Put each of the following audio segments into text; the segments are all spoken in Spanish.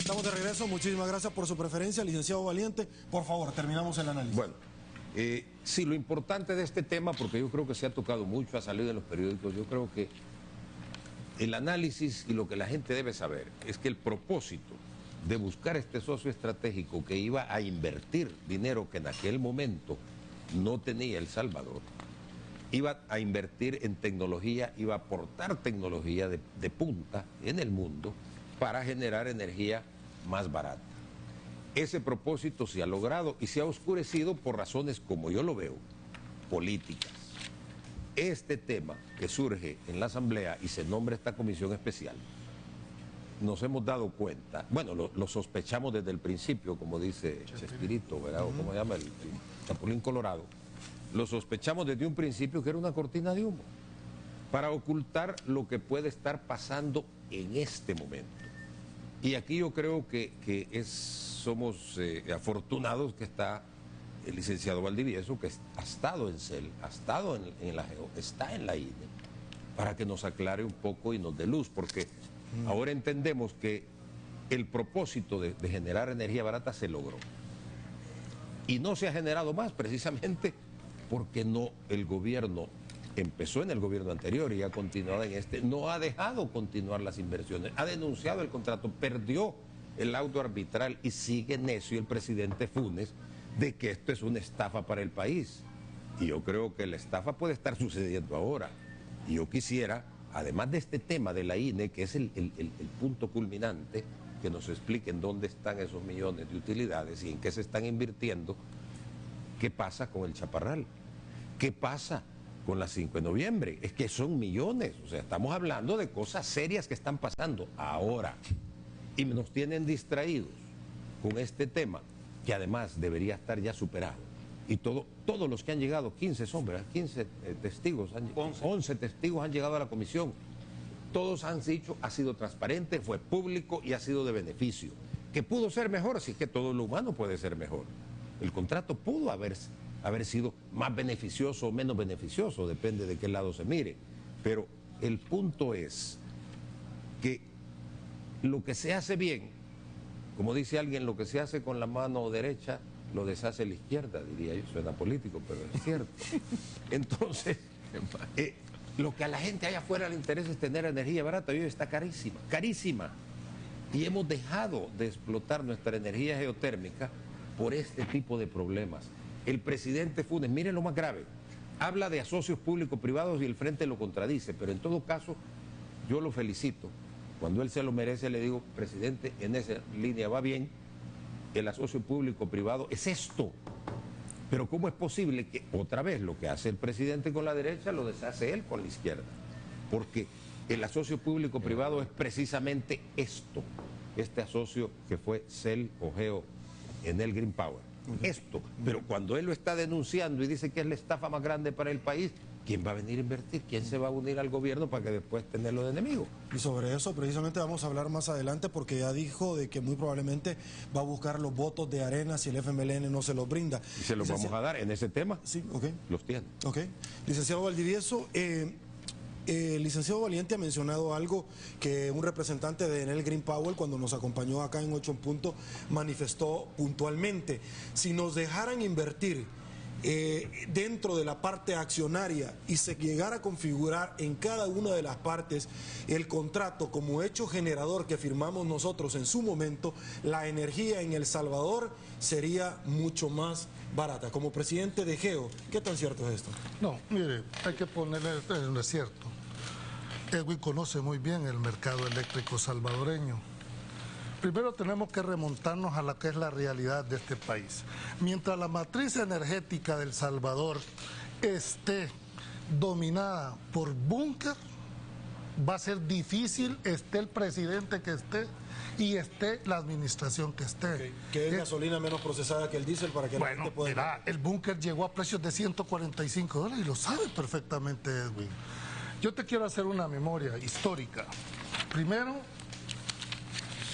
Estamos de regreso, muchísimas gracias por su preferencia, licenciado Valiente. Por favor, terminamos el análisis. Bueno, sí, lo importante de este tema, porque yo creo que se ha tocado mucho, ha salido en los periódicos, yo creo que el análisis y lo que la gente debe saber es que el propósito de buscar este socio estratégico que iba a invertir dinero que en aquel momento no tenía El Salvador, iba a invertir en tecnología, iba a aportar tecnología de punta en el mundo para generar energía más barata. Ese propósito se ha logrado y se ha oscurecido por razones, como yo lo veo, políticas. Este tema que surge en la Asamblea y se nombra esta comisión especial, nos hemos dado cuenta, bueno, lo sospechamos desde el principio, como dice Chespirito, ¿verdad? O como se llama el Chapulín Colorado, lo sospechamos desde un principio que era una cortina de humo para ocultar lo que puede estar pasando en este momento. Y aquí yo creo que somos afortunados que está el licenciado Valdivieso, que ha estado en CEL, ha estado en la GEO, está en la INE, para que nos aclare un poco y nos dé luz, porque ahora entendemos que el propósito de generar energía barata se logró. Y no se ha generado más, precisamente porque no, el gobierno empezó en el gobierno anterior y ha continuado en este, no ha dejado continuar las inversiones, ha denunciado el contrato, perdió el auto arbitral y sigue necio el presidente Funes de que esto es una estafa para el país. Y yo creo que la estafa puede estar sucediendo ahora. Y yo quisiera, además de este tema de la INE, que es el punto culminante, que nos expliquen dónde están esos millones de utilidades y en qué se están invirtiendo, qué pasa con el Chaparral, qué pasa con la 5 de noviembre, es que son millones, o sea, estamos hablando de cosas serias que están pasando ahora y nos tienen distraídos con este tema que además debería estar ya superado. Y todos los que han llegado, 15 son, ¿verdad? 15 testigos, 11 testigos han llegado a la comisión, todos han dicho, ha sido transparente, fue público y ha sido de beneficio. Que pudo ser mejor, si es que todo lo humano puede ser mejor. El contrato pudo haber sido más beneficioso o menos beneficioso, depende de qué lado se mire. Pero el punto es que lo que se hace bien, como dice alguien, lo que se hace con la mano derecha, lo deshace la izquierda, diría yo, suena político, pero es cierto. Entonces, lo que a la gente allá afuera le interesa es tener energía barata, y hoy está carísima, carísima. Y hemos dejado de explotar nuestra energía geotérmica por este tipo de problemas. El presidente Funes, miren lo más grave, habla de asocios público-privados y el Frente lo contradice, pero en todo caso yo lo felicito. Cuando él se lo merece le digo, presidente, en esa línea va bien, el asocio público-privado es esto. Pero ¿cómo es posible que otra vez lo que hace el presidente con la derecha lo deshace él con la izquierda? Porque el asocio público-privado es precisamente esto, este asocio que fue CEL o GEO en el Green Power. Esto, pero cuando él lo está denunciando y dice que es la estafa más grande para el país, ¿quién va a venir a invertir? ¿Quién se va a unir al gobierno para que después tenerlo de enemigo? Y sobre eso precisamente vamos a hablar más adelante, porque ya dijo de que muy probablemente va a buscar los votos de Arena si el FMLN no se los brinda. ¿Y se los vamos a dar en ese tema? Sí, ok. Los tiene. Ok. Licenciado Valdivieso, el licenciado Valiente ha mencionado algo que un representante de Enel Green Power, cuando nos acompañó acá en 8 en Punto, manifestó puntualmente. Si nos dejaran invertir dentro de la parte accionaria y se llegara a configurar en cada una de las partes el contrato como hecho generador que firmamos nosotros en su momento, la energía en El Salvador sería mucho más barata. Como presidente de GEO, ¿qué tan cierto es esto? No, mire, hay que ponerle, no es cierto. Edwin conoce muy bien el mercado eléctrico salvadoreño. Primero tenemos que remontarnos a lo que es la realidad de este país. Mientras la matriz energética del Salvador esté dominada por búnker, va a ser difícil, esté el presidente que esté y esté la administración que esté. Okay. ¿Qué es gasolina menos procesada que el diésel para que la gente pueda...? Mira, el búnker llegó a precios de $145 y lo sabe perfectamente Edwin. Yo te quiero hacer una memoria histórica. Primero,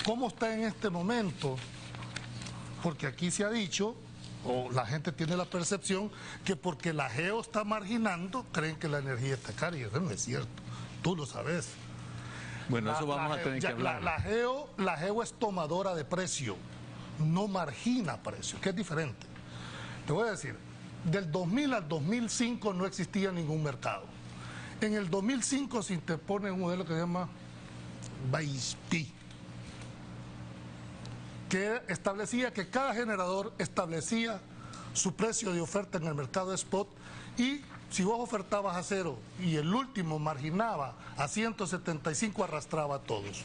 ¿cómo está en este momento? Porque aquí se ha dicho, o la gente tiene la percepción, que porque la GEO está marginando, creen que la energía está cara, y eso no es cierto. Tú lo sabes. Bueno, eso vamos a tener que hablar. La GEO es tomadora de precio, no margina precio, que es diferente. Te voy a decir, del 2000 al 2005 no existía ningún mercado. En el 2005 se interpone un modelo que se llama BAISPI, que establecía que cada generador establecía su precio de oferta en el mercado de spot, y si vos ofertabas a 0 y el último marginaba a 175, arrastraba a todos.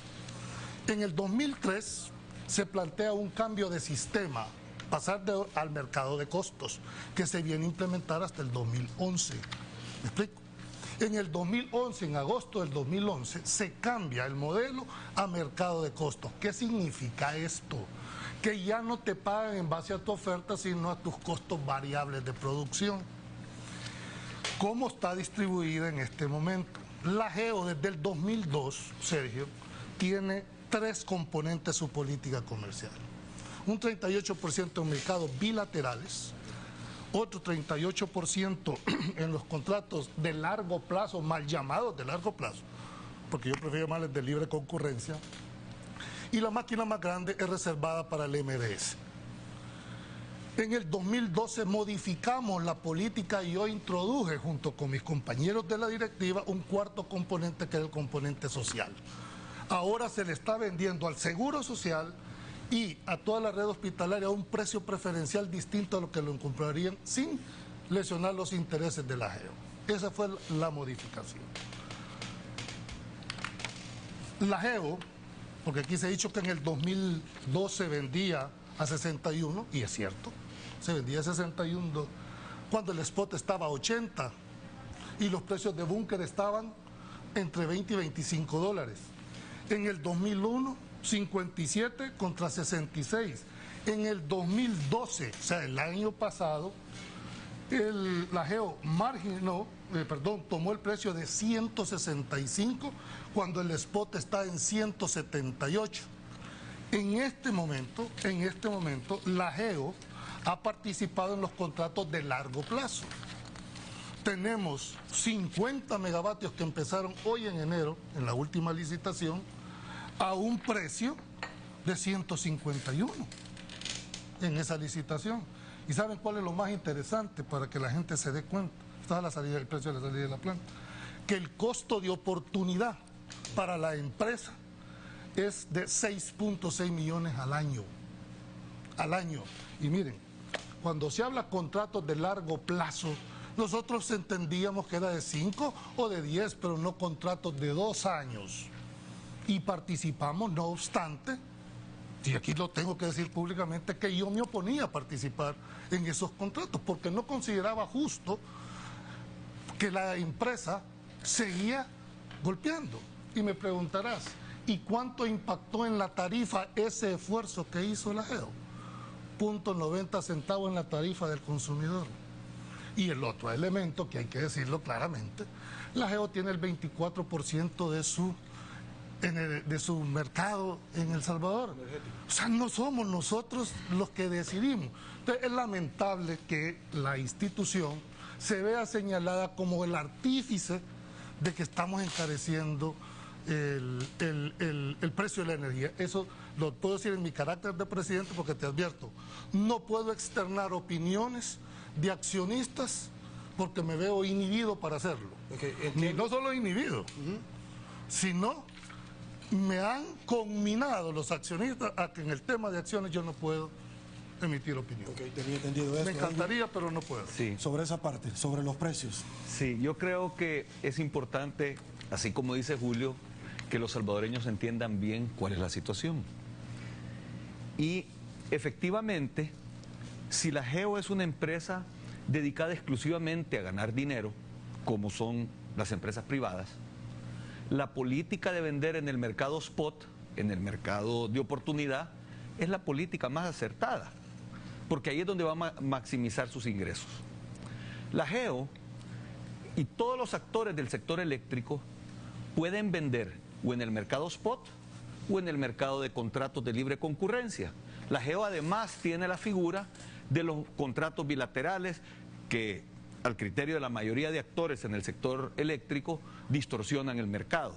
En el 2003 se plantea un cambio de sistema, pasar al mercado de costos, que se viene a implementar hasta el 2011. ¿Me explico? En el 2011, en agosto del 2011, se cambia el modelo a mercado de costos. ¿Qué significa esto? Que ya no te pagan en base a tu oferta, sino a tus costos variables de producción. ¿Cómo está distribuida en este momento? La GEO desde el 2002, Sergio, tiene 3 componentes de su política comercial. Un 38% en mercados bilaterales, otro 38% en los contratos de largo plazo, mal llamados de largo plazo, porque yo prefiero llamarles de libre concurrencia, y la máquina más grande es reservada para el MDS. En el 2012 modificamos la política y yo introduje junto con mis compañeros de la directiva un cuarto componente, que es el componente social. Ahora se le está vendiendo al Seguro Social y a toda la red hospitalaria a un precio preferencial distinto a lo que lo comprarían sin lesionar los intereses de la GEO. Esa fue la modificación. La GEO, porque aquí se ha dicho que en el 2012 vendía a 61, y es cierto, se vendía a 61 cuando el spot estaba a 80 y los precios de búnker estaban entre 20 y 25 dólares. En el 2001, 57 contra 66. En el 2012, o sea, el año pasado, la GEO tomó el precio de 165 cuando el spot está en 178. En este momento, la GEO ha participado en los contratos de largo plazo. Tenemos 50 megavatios que empezaron hoy en enero, en la última licitación, a un precio de 151 en esa licitación. ¿Y saben cuál es lo más interesante para que la gente se dé cuenta? Está el precio de la salida de la planta. Que el costo de oportunidad para la empresa es de 6.6 millones al año. Y miren, cuando se habla de contratos de largo plazo, nosotros entendíamos que era de 5 o de 10, pero no contratos de 2 años. Y participamos, no obstante, y aquí lo tengo que decir públicamente, que yo me oponía a participar en esos contratos, porque no consideraba justo que la empresa seguía golpeando. Y me preguntarás, ¿y cuánto impactó en la tarifa ese esfuerzo que hizo la GEO? 0.90 centavos en la tarifa del consumidor. Y el otro elemento, que hay que decirlo claramente, la GEO tiene el 24% de su mercado en El Salvador. O sea, no somos nosotros los que decidimos. Entonces, es lamentable que la institución se vea señalada como el artífice de que estamos encareciendo el precio de la energía. Eso lo puedo decir en mi carácter de presidente, porque te advierto, no puedo externar opiniones de accionistas porque me veo inhibido para hacerlo. Y no solo inhibido, sino me han conminado los accionistas a que en el tema de acciones yo no puedo emitir opinión. Tenía entendido eso. Me encantaría, pero no puedo. Sí. Sobre esa parte, sobre los precios. Sí, yo creo que es importante, así como dice Julio, que los salvadoreños entiendan bien cuál es la situación. Y efectivamente, si la GEO es una empresa dedicada exclusivamente a ganar dinero, como son las empresas privadas, la política de vender en el mercado spot, en el mercado de oportunidad, es la política más acertada, porque ahí es donde va a maximizar sus ingresos. La GEO y todos los actores del sector eléctrico pueden vender o en el mercado spot o en el mercado de contratos de libre concurrencia. La GEO además tiene la figura de los contratos bilaterales que al criterio de la mayoría de actores en el sector eléctrico, distorsionan el mercado.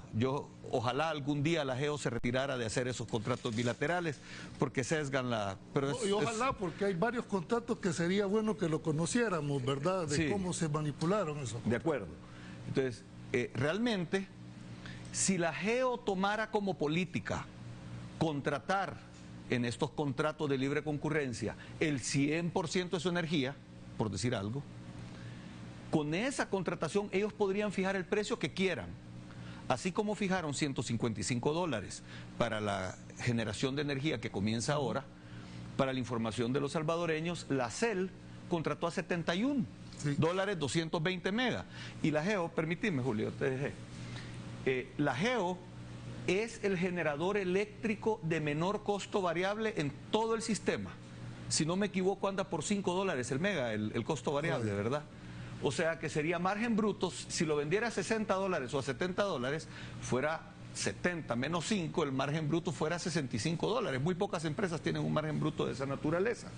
Ojalá algún día la GEO se retirara de hacer esos contratos bilaterales, porque sesgan la... Y ojalá, porque hay varios contratos que sería bueno que lo conociéramos, ¿verdad? De cómo se manipularon esos contratos. De acuerdo. Entonces, realmente, si la GEO tomara como política contratar en estos contratos de libre concurrencia el 100% de su energía, por decir algo, con esa contratación ellos podrían fijar el precio que quieran, así como fijaron $155 para la generación de energía que comienza ahora. Para la información de los salvadoreños, la CEL contrató a $71, 220 megas, y la GEO, permitidme, Julio, te dejé, la GEO es el generador eléctrico de menor costo variable en todo el sistema. Si no me equivoco, anda por $5 el mega, el costo variable, ¿verdad? O sea que sería margen bruto, si lo vendiera a $60 o a $70, fuera 70 menos 5, el margen bruto fuera $65. Muy pocas empresas tienen un margen bruto de esa naturaleza.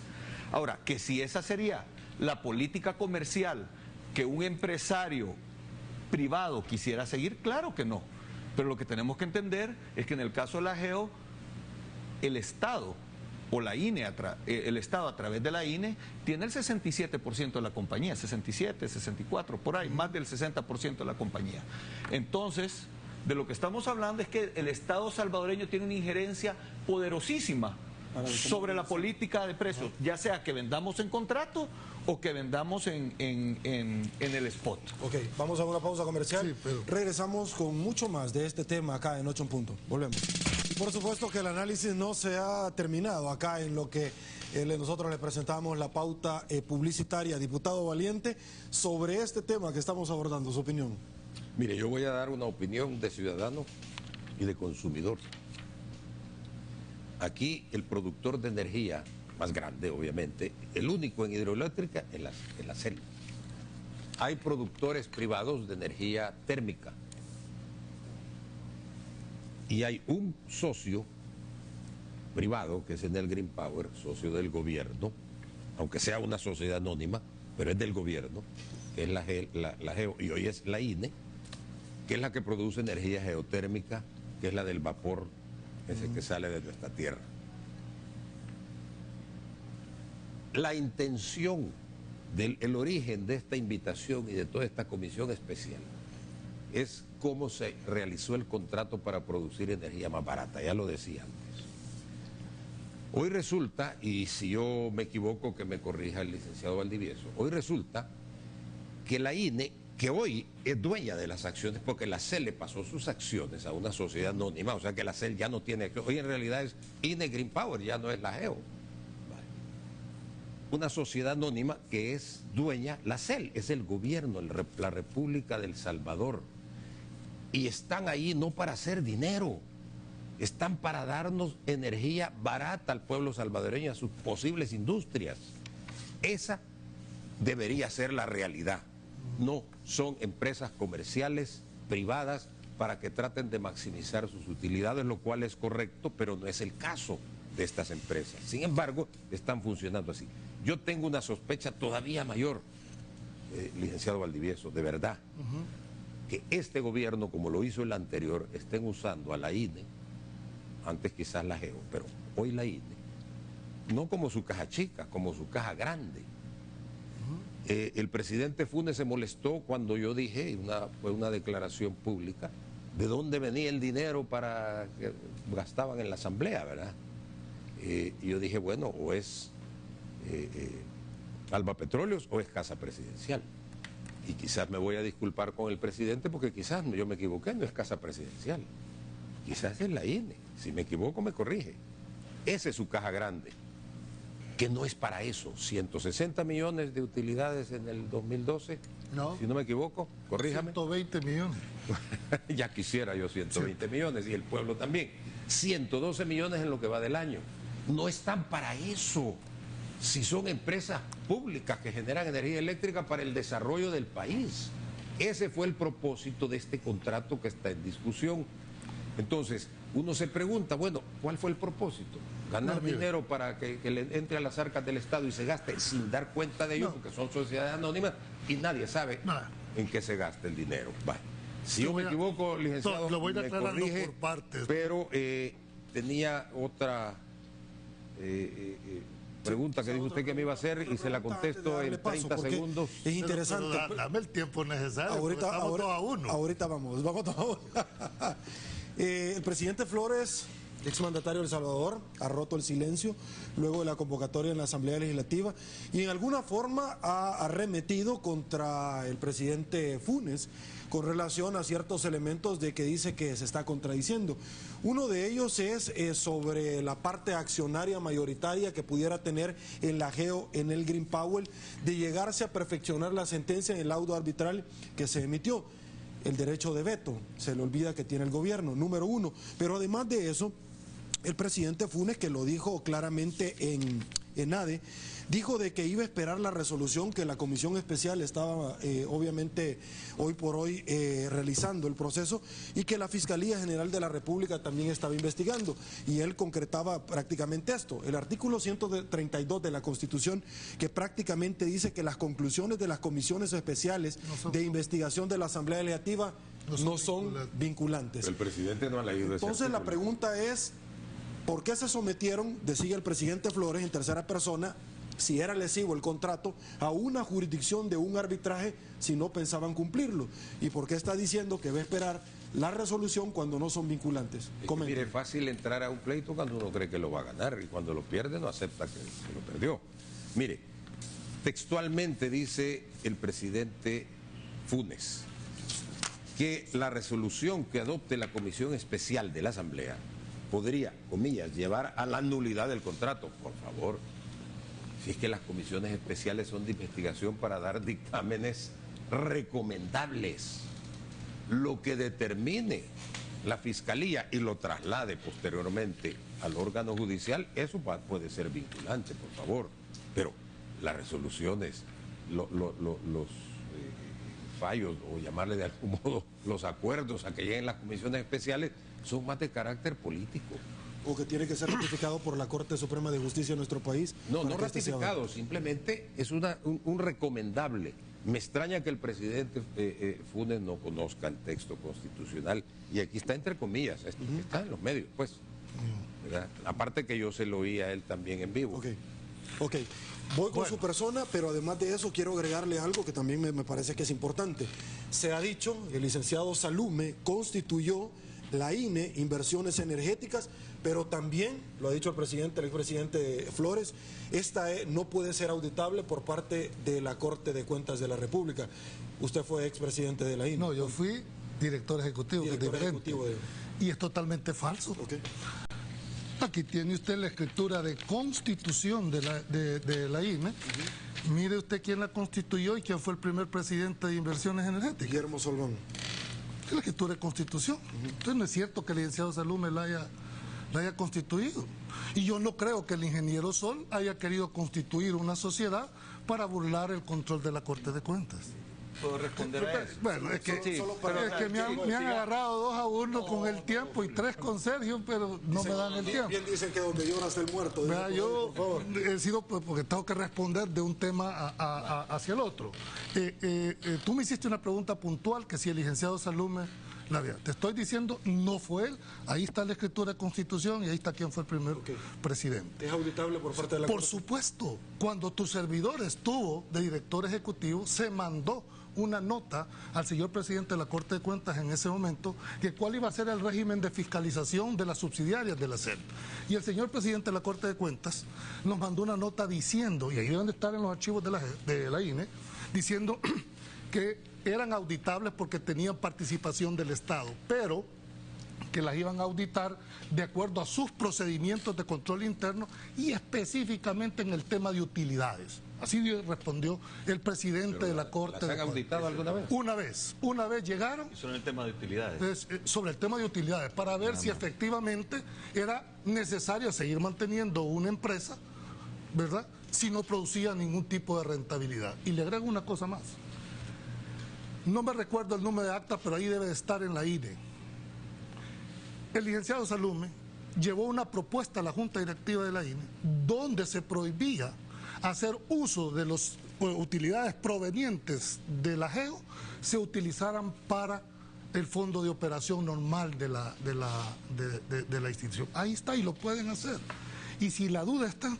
Ahora, que si esa sería la política comercial que un empresario privado quisiera seguir, claro que no. Pero lo que tenemos que entender es que en el caso de la GEO, el Estado o la INE, el Estado a través de la INE, tiene el 67% de la compañía, 67, 64, por ahí, más del 60% de la compañía. Entonces, de lo que estamos hablando es que el Estado salvadoreño tiene una injerencia poderosísima sobre la política de precios, ya sea que vendamos en contrato o que vendamos en el spot. Ok, vamos a una pausa comercial. Sí, pero... Regresamos con mucho más de este tema acá en 8 en Punto. Volvemos. Y por supuesto que el análisis no se ha terminado acá en lo que nosotros le presentamos la pauta publicitaria. Diputado Valiente, sobre este tema que estamos abordando, su opinión. Mire, yo voy a dar una opinión de ciudadano y de consumidor. Aquí el productor de energía más grande, obviamente, el único en hidroeléctrica es la CEL. Hay productores privados de energía térmica y hay un socio privado que es Enel Green Power, socio del gobierno, aunque sea una sociedad anónima, pero es del gobierno, que es la GEO, y hoy es la INE, que es la que produce energía geotérmica, que es la del vapor ese que sale de nuestra tierra. La intención el origen de esta invitación y de toda esta comisión especial es cómo se realizó el contrato para producir energía más barata, ya lo decía antes. Hoy resulta, y si yo me equivoco que me corrija el licenciado Valdivieso, hoy resulta que la INE, que hoy es dueña de las acciones, porque la CEL le pasó sus acciones a una sociedad anónima, o sea que la CEL ya no tiene, hoy en realidad es INE Green Power, ya no es la GEO. Una sociedad anónima que es dueña, la CEL es el gobierno, la República del Salvador, y están ahí no para hacer dinero, están para darnos energía barata al pueblo salvadoreño y a sus posibles industrias. Esa debería ser la realidad. No son empresas comerciales privadas para que traten de maximizar sus utilidades, lo cual es correcto, pero no es el caso de estas empresas. Sin embargo, están funcionando así. Yo tengo una sospecha todavía mayor, licenciado Valdivieso, de verdad, que este gobierno, como lo hizo el anterior, estén usando a la INE, antes quizás la GEO, pero hoy la INE, no como su caja chica, como su caja grande. El presidente Funes se molestó cuando yo dije, fue una declaración pública, de dónde venía el dinero para que gastaban en la asamblea, ¿verdad? Y yo dije, bueno, o es Alba Petróleos o es Casa Presidencial. Y quizás me voy a disculpar con el presidente porque quizás yo me equivoqué, no es Casa Presidencial. Quizás es la INE. Si me equivoco, me corrige. Esa es su caja grande, que no es para eso. 160 millones de utilidades en el 2012, no, si no me equivoco, corríjame. 120 millones. Ya quisiera yo 120 millones y el pueblo también. 112 millones en lo que va del año. No están para eso. Si son empresas públicas que generan energía eléctrica para el desarrollo del país. Ese fue el propósito de este contrato que está en discusión. Entonces, uno se pregunta, bueno, ¿cuál fue el propósito? Ganar dinero para que le entre a las arcas del Estado y se gaste sin dar cuenta de ello, porque son sociedades anónimas y nadie sabe en qué se gasta el dinero. Vale. Si yo me equivoco, licenciado, lo voy me aclarando corrige, por partes. pero tenía otra pregunta que dijo usted que me iba a hacer y se la contesto en 30 segundos. Es interesante. Pero dame el tiempo necesario. Ahorita vamos a uno. Ahorita vamos todos a uno. El presidente Flores, exmandatario de El Salvador, ha roto el silencio luego de la convocatoria en la Asamblea Legislativa y en alguna forma ha arremetido contra el presidente Funes con relación a ciertos elementos de que dice que se está contradiciendo. Uno de ellos es sobre la parte accionaria mayoritaria que pudiera tener el ajeo en el Green Powell de llegarse a perfeccionar la sentencia en el laudo arbitral que se emitió. El derecho de veto, se le olvida que tiene el gobierno, número uno. Pero además de eso, el presidente Funes, que lo dijo claramente en ADE, dijo de que iba a esperar la resolución que la comisión especial estaba obviamente hoy por hoy realizando el proceso y que la Fiscalía General de la República también estaba investigando. Y él concretaba prácticamente esto, el artículo 132 de la Constitución, que prácticamente dice que las conclusiones de las comisiones especiales de investigación de la Asamblea Legislativa no son vinculantes. El presidente no ha leído ese Entonces la artículo. pregunta es, ¿por qué se sometieron, decía el presidente Flores en tercera persona, si era lesivo el contrato, a una jurisdicción de un arbitraje si no pensaban cumplirlo? ¿Y por qué está diciendo que va a esperar la resolución cuando no son vinculantes? Mire, es fácil entrar a un pleito cuando uno cree que lo va a ganar y cuando lo pierde no acepta que lo perdió. Mire, textualmente dice el presidente Funes que la resolución que adopte la Comisión Especial de la Asamblea podría, comillas, llevar a la nulidad del contrato. Por favor, si es que las comisiones especiales son de investigación para dar dictámenes recomendables, lo que determine la Fiscalía y lo traslade posteriormente al órgano judicial, eso puede ser vinculante, por favor. Pero las resoluciones, los fallos, o llamarle de algún modo los acuerdos a que lleguen las comisiones especiales, son más de carácter político. ¿O que tiene que ser ratificado por la Corte Suprema de Justicia de nuestro país? No ratificado, simplemente es un recomendable. Me extraña que el presidente Funes no conozca el texto constitucional, y aquí está entre comillas, está en los medios, pues. ¿Verdad? Aparte que yo se lo oí a él también en vivo. Ok. Voy con su persona, pero además de eso quiero agregarle algo que también me parece que es importante. Se ha dicho, el licenciado Salume constituyó la INE, Inversiones Energéticas, pero también, lo ha dicho el expresidente Flores, esta no puede ser auditable por parte de la Corte de Cuentas de la República. Usted fue expresidente de la INE. No, yo fui director ejecutivo, y es totalmente falso. Okay. Aquí tiene usted la escritura de constitución de la INE. Mire usted quién la constituyó y quién fue el primer presidente de Inversiones Energéticas. Guillermo Solván. Es la escritura de constitución. Entonces no es cierto que el licenciado Salume la haya constituido. Y yo no creo que el ingeniero Sol haya querido constituir una sociedad para burlar el control de la Corte de Cuentas. ¿Puedo responder a eso? Bueno, es que me han agarrado 2-1 con el tiempo y 3 con Sergio, pero no me dan el tiempo. Bien dicen que donde llora está el muerto. Vea, yo he sido porque tengo que responder de un tema hacia el otro. Tú me hiciste una pregunta puntual que si el licenciado Salume la había. Te estoy diciendo, no fue él. Ahí está la escritura de Constitución y ahí está quién fue el primer presidente. ¿Es auditable por parte de la Corte? Por supuesto, cuando tu servidor estuvo de director ejecutivo, se mandó una nota al señor presidente de la Corte de Cuentas en ese momento, que cuál iba a ser el régimen de fiscalización de las subsidiarias de la SER. Y el señor presidente de la Corte de Cuentas nos mandó una nota diciendo, y ahí deben de estar en los archivos de la INE, diciendo que eran auditables porque tenían participación del Estado, pero que las iban a auditar de acuerdo a sus procedimientos de control interno y específicamente en el tema de utilidades. Así respondió el presidente de la Corte. ¿Las han auditado alguna vez? Una vez llegaron. Y sobre el tema de utilidades. Sobre el tema de utilidades, para ver si efectivamente era necesario seguir manteniendo una empresa, ¿verdad?, si no producía ningún tipo de rentabilidad. Y le agrego una cosa más. No me recuerdo el número de acta, pero ahí debe de estar en la INE. el licenciado Salume llevó una propuesta a la Junta Directiva de la INE donde se prohibía hacer uso de las utilidades provenientes de la GEO se utilizaran para el fondo de operación normal de la institución. Ahí está, y lo pueden hacer. Y si la duda está,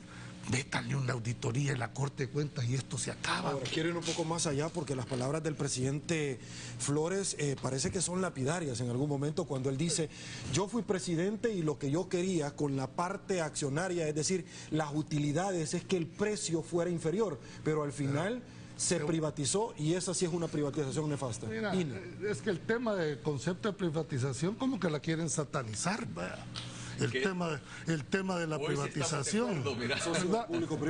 métanle una auditoría en la Corte de Cuentas y esto se acaba. Ahora, quiero ir un poco más allá porque las palabras del presidente Flores parece que son lapidarias en algún momento cuando él dice, yo fui presidente y lo que yo quería con la parte accionaria, es decir, las utilidades, es que el precio fuera inferior, pero al final se privatizó y esa sí es una privatización nefasta. Mira, es que el tema del concepto de privatización como que la quieren satanizar, ¿verdad? El tema de la privatización.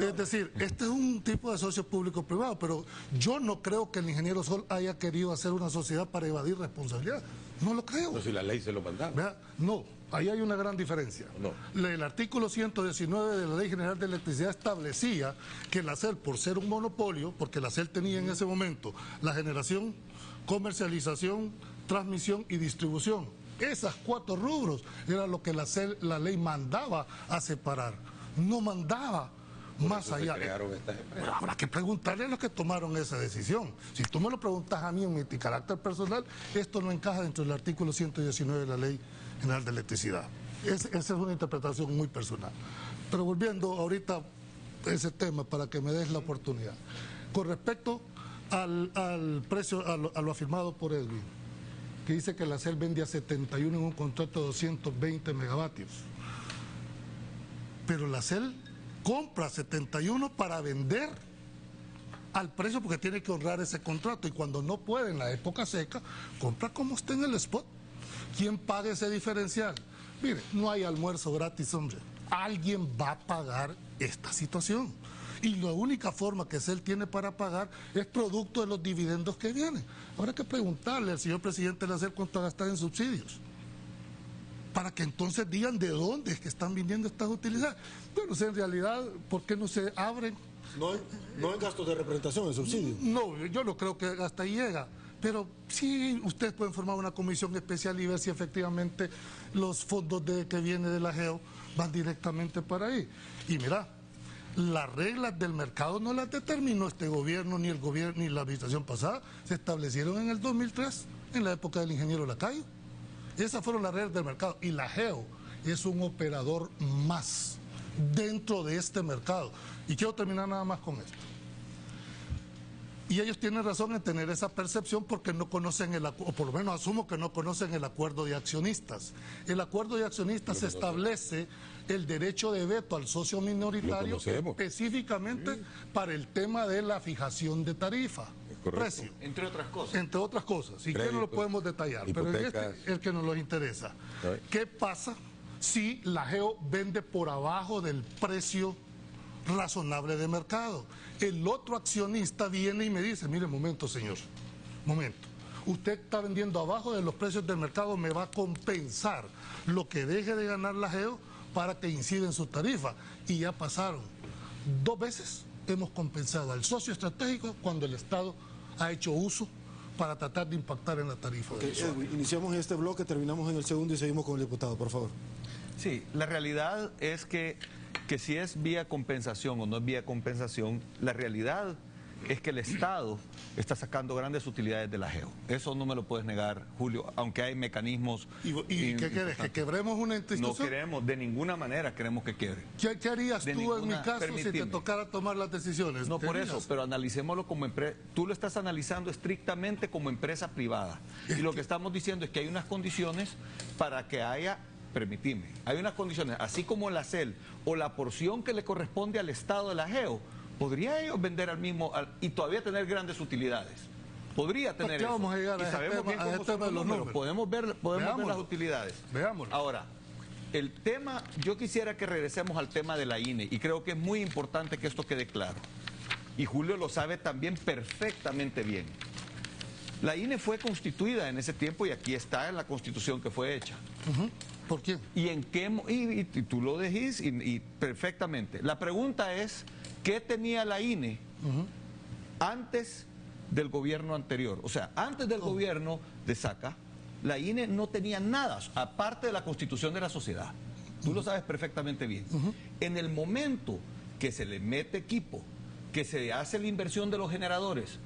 Es decir, este es un tipo de socio público-privado, pero yo no creo que el ingeniero Sol haya querido hacer una sociedad para evadir responsabilidad. No lo creo. No, si la ley se lo mandaba. ¿Verdad? No, ahí hay una gran diferencia. No. El artículo 119 de la Ley General de Electricidad establecía que la CEL, por ser un monopolio, porque la CEL tenía en ese momento la generación, comercialización, transmisión y distribución. Esas 4 rubros era lo que la ley mandaba a separar, no mandaba más allá. Pero habrá que preguntarle a los que tomaron esa decisión. Si tú me lo preguntas a mí en mi carácter personal, esto no encaja dentro del artículo 119 de la Ley General de Electricidad. Esa es una interpretación muy personal. Pero volviendo ahorita a ese tema, para que me des la oportunidad. Con respecto al precio, a lo afirmado por Edwin, que dice que la CEL vende a 71 en un contrato de 220 megavatios. Pero la CEL compra 71 para vender al precio porque tiene que honrar ese contrato y cuando no puede en la época seca, compra como está en el spot. ¿Quién paga ese diferencial? Mire, no hay almuerzo gratis, hombre. Alguien va a pagar esta situación. Y la única forma que CEL tiene para pagar es producto de los dividendos que vienen. Habrá que preguntarle al señor presidente de la CEL cuánto ha gastado en subsidios, para que entonces digan de dónde es que están viniendo estas utilidades. Bueno, o sea, en realidad, ¿por qué no se abren? No hay gastos de representación, de subsidio. No, yo no creo que hasta ahí llega. Pero sí, ustedes pueden formar una comisión especial y ver si efectivamente los fondos que vienen de la GEO van directamente para ahí. Y mira, las reglas del mercado no las determinó este gobierno, ni el gobierno, ni la administración pasada. Se establecieron en el 2003, en la época del ingeniero Lacayo. Esas fueron las reglas del mercado. Y la GEO es un operador más dentro de este mercado. Y quiero terminar nada más con esto. Y ellos tienen razón en tener esa percepción porque no conocen o por lo menos asumo que no conocen el acuerdo de accionistas. El acuerdo de accionistas establece el derecho de veto al socio minoritario específicamente para el tema de la fijación de tarifa, precio. Entre otras cosas. Entre otras cosas. Si quieren lo podemos detallar, pero en este es el que nos los interesa. ¿Qué pasa si la GEO vende por abajo del precio razonable de mercado? El otro accionista viene y me dice, mire, momento señor, momento, usted está vendiendo abajo de los precios del mercado, me va a compensar lo que deje de ganar la GEO para que incida en su tarifa. Y ya pasaron 2 veces, hemos compensado al socio estratégico cuando el Estado ha hecho uso para tratar de impactar en la tarifa. Edwin, iniciamos este bloque, terminamos en el segundo y seguimos con el diputado, por favor. Sí, la realidad es que si es vía compensación o no es vía compensación, la realidad es que el Estado está sacando grandes utilidades de la GEO. Eso no me lo puedes negar, Julio, aunque hay mecanismos... ¿Y qué quieres? ¿Que quebremos una institución? No queremos, de ninguna manera queremos que quiebre. ¿Qué harías tú en mi caso si te tocara tomar las decisiones? No por eso, pero analicémoslo como empresa. Tú lo estás analizando estrictamente como empresa privada. Y lo que estamos diciendo es que hay unas condiciones para que haya... Permitime, hay unas condiciones, así como la CEL o la porción que le corresponde al Estado de la GEO, ¿podría ellos vender al mismo y todavía tener grandes utilidades? Podría tener eso. Vamos a llegar y sabemos bien cómo son los números. Podemos ver las utilidades. Veámoslo. Ahora, el tema, yo quisiera que regresemos al tema de la INE y creo que es muy importante que esto quede claro. Y Julio lo sabe también perfectamente bien. La INE fue constituida en ese tiempo y aquí está en la constitución que fue hecha. ¿Por qué? ¿Y en qué? Y tú lo dijiste y perfectamente. La pregunta es, ¿qué tenía la INE antes del gobierno anterior? O sea, antes del gobierno de Saca, la INE no tenía nada, aparte de la constitución de la sociedad. Tú lo sabes perfectamente bien. En el momento que se le mete equipo, que se hace la inversión de los generadores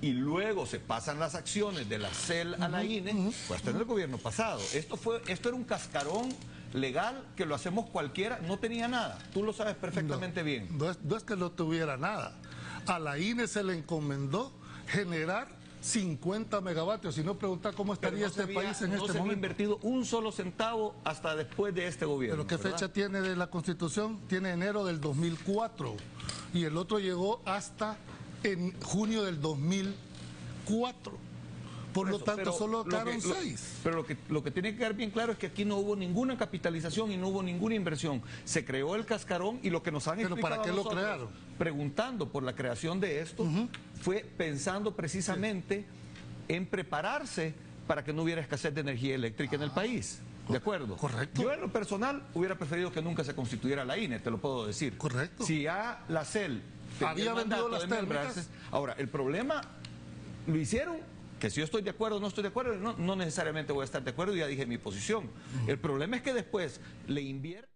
y luego se pasan las acciones de la CEL a la INE, fue hasta en el gobierno pasado. Esto era un cascarón legal que lo hacemos cualquiera, no tenía nada. Tú lo sabes perfectamente bien. No es que no tuviera nada. A la INE se le encomendó generar 50 megavatios. Si no, pregunta cómo estaría este país en este momento. No se había invertido un solo centavo hasta después de este gobierno. ¿Pero qué fecha tiene de la Constitución? Tiene enero del 2004. Y el otro llegó hasta en junio del 2004. Por lo tanto, solo quedaron 6. Pero lo que tiene que quedar bien claro es que aquí no hubo ninguna capitalización y no hubo ninguna inversión. Se creó el cascarón y lo que nos han explicado ¿Pero para qué lo crearon? Preguntando por la creación de esto, fue pensando precisamente en prepararse para que no hubiera escasez de energía eléctrica en el país. ¿De acuerdo? Correcto. Yo en lo personal hubiera preferido que nunca se constituyera la INE, te lo puedo decir. Correcto. Si ya la CEL había vendido las térmicas. Ahora, el problema lo hicieron, que si yo estoy de acuerdo o no estoy de acuerdo, no necesariamente voy a estar de acuerdo, ya dije mi posición. El problema es que después le invierten.